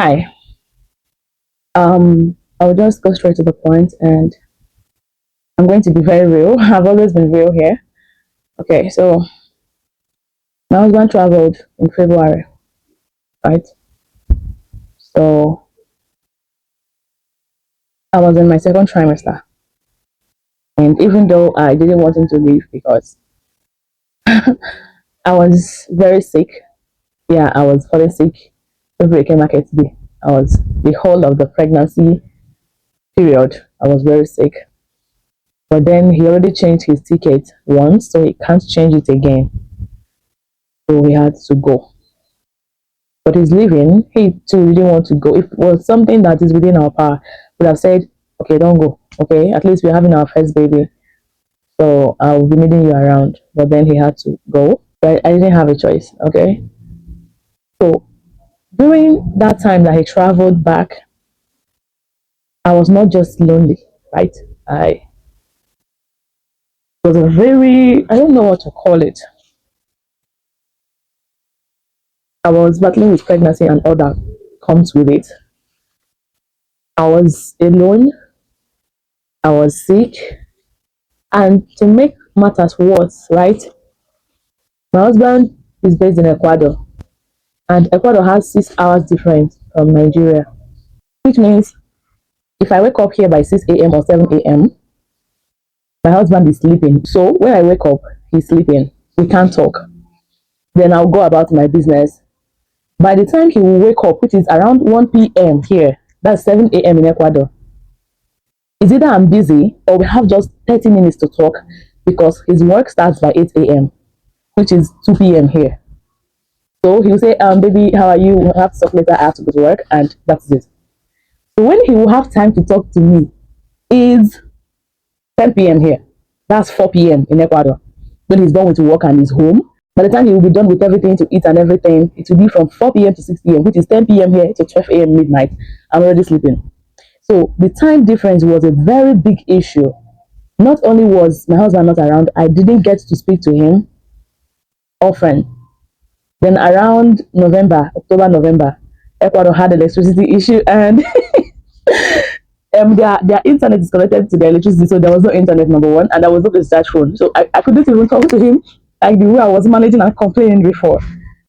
Hi. I'll just go straight to the point and I'm going to be very real. I've always been real here. Okay, so my husband traveled in February, right? So I was in my second trimester. And even though I didn't want him to leave because I was very sick, yeah, I was falling sick every market day. I was the whole of the pregnancy period. I was very sick. But then he already changed his ticket once, so he can't change it again. So we had to go. But he's leaving. He too didn't want to go. If it was something that is within our power, would have said, okay, don't go. Okay, at least we're having our first baby. So I'll be needing you around. But then he had to go. But I didn't have a choice. Okay. So during that time that he traveled back, I was not just lonely, right? I was a very, I don't know what to call it. I was battling with pregnancy and all that comes with it. I was alone. I was sick. And to make matters worse, right? My husband is based in Ecuador, and Ecuador has 6 hours difference from Nigeria, which means if I wake up here by 6 a.m. or 7 a.m., my husband is sleeping. So when I wake up, he's sleeping. We can't talk. Then I'll go about my business. By the time he will wake up, which is around 1 p.m. here, that's 7 a.m. in Ecuador, it's either I'm busy or we have just 30 minutes to talk because his work starts by 8 a.m., which is 2 p.m. here. So he'll say, baby, how are you? We'll have to talk later. I have to go to work, and that's it. So when he will have time to talk to me is 10 p.m. here. That's 4 p.m. in Ecuador. When he's done with work and he's home, by the time he will be done with everything to eat and everything, it will be from 4 p.m. to 6 p.m., which is 10 p.m. here to 12 a.m. midnight. I'm already sleeping. So the time difference was a very big issue. Not only was my husband not around, I didn't get to speak to him often. Then around November, October, November, Ecuador had an electricity issue and their internet is connected to the electricity, so there was no internet, number one, and there was no discharge phone. So I couldn't even talk to him like the way I was managing and complaining before.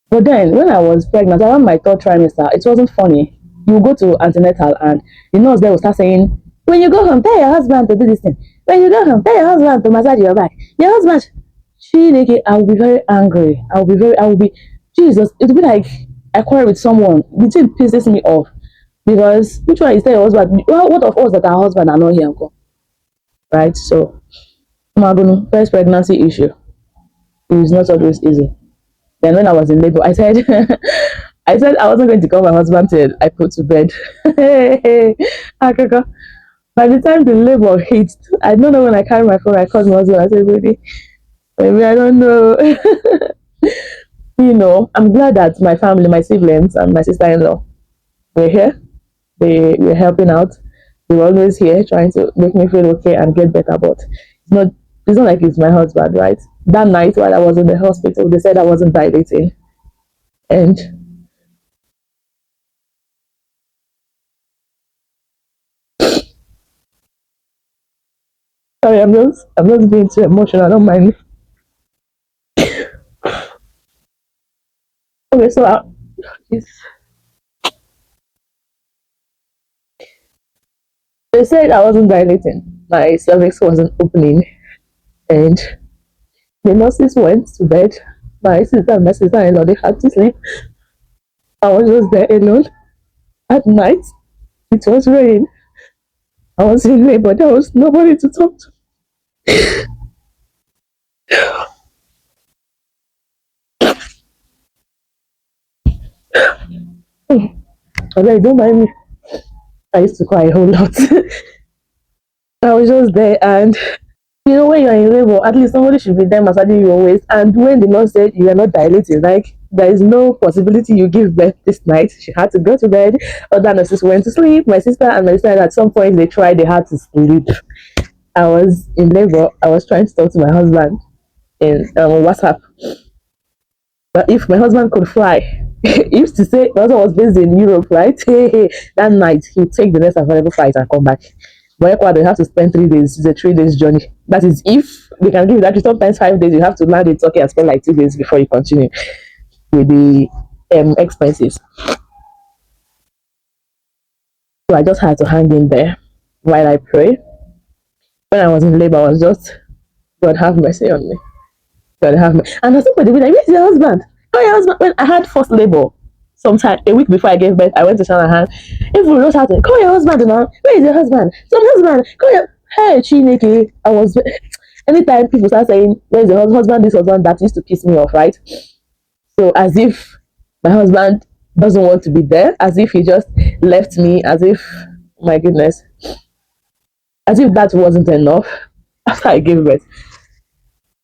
But then when I was pregnant, around my third trimester, it wasn't funny. You go to antenatal and the nurse there will start saying, when you go home, tell your husband to do this thing. When you go home, tell your husband to massage your back. Your husband, I will be very angry. I will be, Jesus, it'll be like I quarrel with someone. The thing pisses me off. Because which one is tell your husband? Well, what of us that our husband are not here, uncle? Right? So, first pregnancy issue is not always easy. Then when I was in labor, I said, I said I wasn't going to call my husband till I put to bed. Akaka. By the time the labor hit, I don't know when I carry my phone, I called my husband. I said, baby, I don't know. I'm glad that my family, my siblings, and my sister-in-law were here. They were helping out. They were always here trying to make me feel okay and get better. But not it's not like it's my husband, right? That night while I was in the hospital, they said I wasn't dilating. And sorry, I'm just being too emotional. I don't mind. Okay, so they said I wasn't dilating. My cervix wasn't opening, and the nurses went to bed. My sister and my sister-in-law, they had to sleep. I was just there alone at night. It was raining. I was in labor. There was nobody to talk to. I was like, don't mind me. I used to cry a whole lot. I was just there, and when you're in labor, at least somebody should be there massaging your waist. And when the nurse said you are not dilating, like there is no possibility you give birth this night, she had to go to bed. Other nurses went to sleep. My sister and my sister, at some point, they had to sleep. I was in labor. I was trying to talk to my husband in WhatsApp. But if my husband could fly, He used to say, my husband was based in Europe, right? That night, he'll take the next available flight and come back. But Ecuador, you have to spend 3 days. It's a 3 days journey. That is if they can give you that. Sometimes 5 days, you have to land in Turkey and spend like 2 days before you continue with the expenses. So I just had to hang in there while I pray. When I was in labor, I was just, God have mercy on me. God have mercy. And I somebody be like, where's your husband? Oh, your husband. When I had first labor, sometime a week before I gave birth, I went to Shanahan. If we just shouting, call your husband now. Where is your husband? Some husband. Call your hey Chineke. I was anytime people start saying, where's your husband, this husband, that used to piss me off, right? So as if my husband doesn't want to be there, as if he just left me, as if my goodness, as if that wasn't enough. After I gave birth,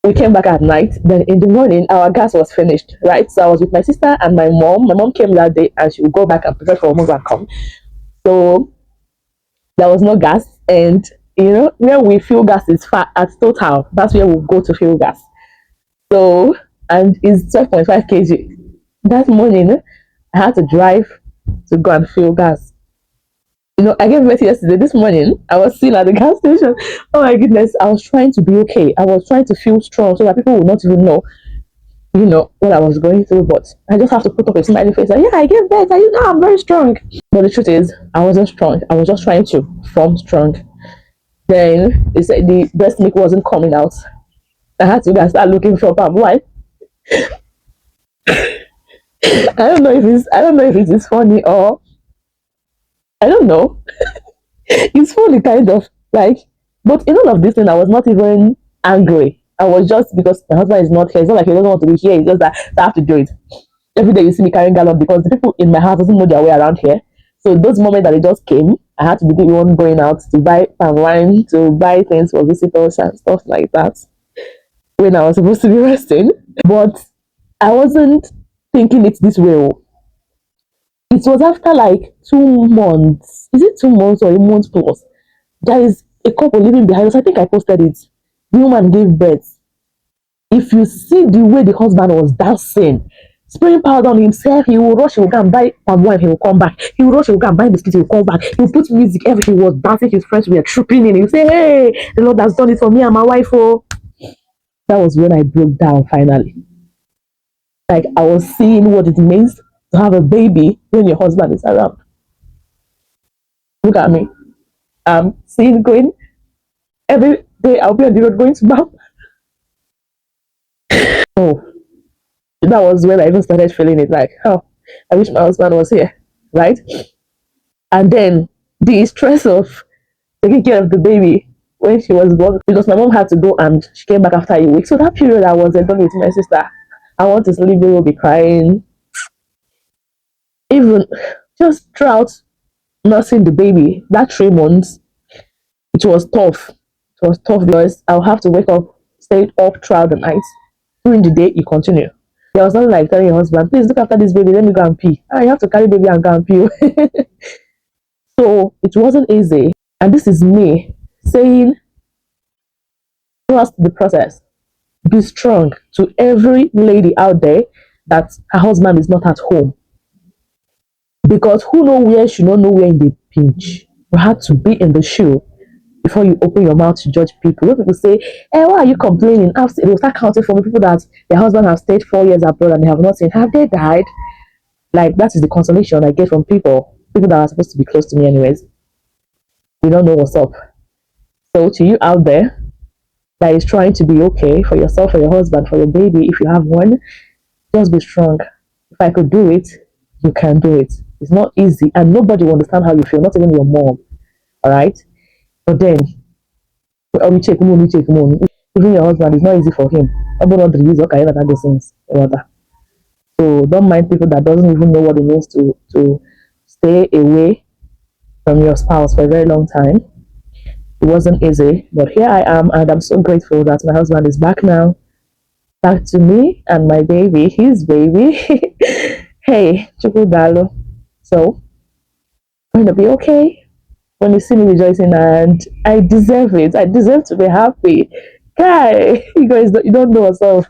we came back at night. Then in the morning, our gas was finished, right? So I was with my sister and my mom. My mom came that day and she would go back and prepare for almost and come. So there was no gas. And you know, where we fuel gas is far at Total. That's where we go to fuel gas. So, and it's 12.5 kg. That morning, I had to drive to go and fill gas. You know, I gave birth yesterday. This morning, I was still at the gas station. Oh my goodness, I was trying to be okay. I was trying to feel strong so that people would not even know, you know, what I was going through. But I just have to put up a smiley face. Like, yeah, I gave birth. You know, I'm very strong. But the truth is, I wasn't strong. I was just trying to form strong. Then they said the breast milk wasn't coming out. I had to go start looking for palm wine. I don't know if it is funny or I don't know. It's funny kind of like, but in all of this thing I was not even angry. I was just because my husband is not here. It's not like he doesn't want to be here. It's just that I have to do it. Every day you see me carrying gallon because the people in my house doesn't know their way around here. So those moments that they just came, I had to be the one going out to buy palm wine, to buy things for visitors and stuff like that when I was supposed to be resting. But I wasn't thinking it this way. Oh. It was after like 2 months. Is it 2 months or a month plus? There is a couple living behind us. I think I posted it. The woman gave birth. If you see the way the husband was dancing, spraying powder on himself, he will rush, he will go and buy palm wine, he will come back. He will rush, he will go and buy biscuits, he will come back. He will put music, everything. He was dancing, his friends were trooping in. He will say, hey, the Lord has done it for me and my wife. Oh, that was when I broke down finally. Like I was seeing what it means to have a baby when your husband is around. Look at me. I'm seeing going every day. I'll be on the road going to Bam. Oh, that was when I even started feeling it. Like, oh, I wish my husband was here, right? And then the stress of taking care of the baby when she was born, because my mom had to go and she came back after a week. So that period I was alone with my sister. I want to sleep, we will be crying. Even just throughout nursing the baby, that 3 months, it was tough. It was tough because I'll have to wake up, stay up throughout the night. During the day, you continue. There was nothing like telling your husband, please look after this baby, let me go and pee. Ah, you have to carry baby and go and pee. So it wasn't easy. And this is me saying, trust the process. Be strong to every lady out there that her husband is not at home. Because who know where she don't know where in the pinch. You have to be in the shoe before you open your mouth to judge people. When people say, hey, why are you complaining? They will start counting for me people that their husband has stayed 4 years abroad and they have not seen. Have they died? Like, that is the consolation I get from people that are supposed to be close to me anyways. You don't know what's up. So to you out there that is trying to be okay for yourself, for your husband, for your baby, if you have one, just be strong. If I could do it, you can do it. It's not easy and nobody will understand how you feel, not even your mom. All right? But then, we check moon. Even your husband, it's not easy for him. So don't mind people that doesn't even know what it means to stay away from your spouse for a very long time. It wasn't easy, but here I am, and I'm so grateful that my husband is back now, back to me and my baby, his baby. Hey, Chukudalo. So, I'm gonna be okay when you see me rejoicing, and I deserve it. I deserve to be happy. Guy, you guys, you don't know yourself.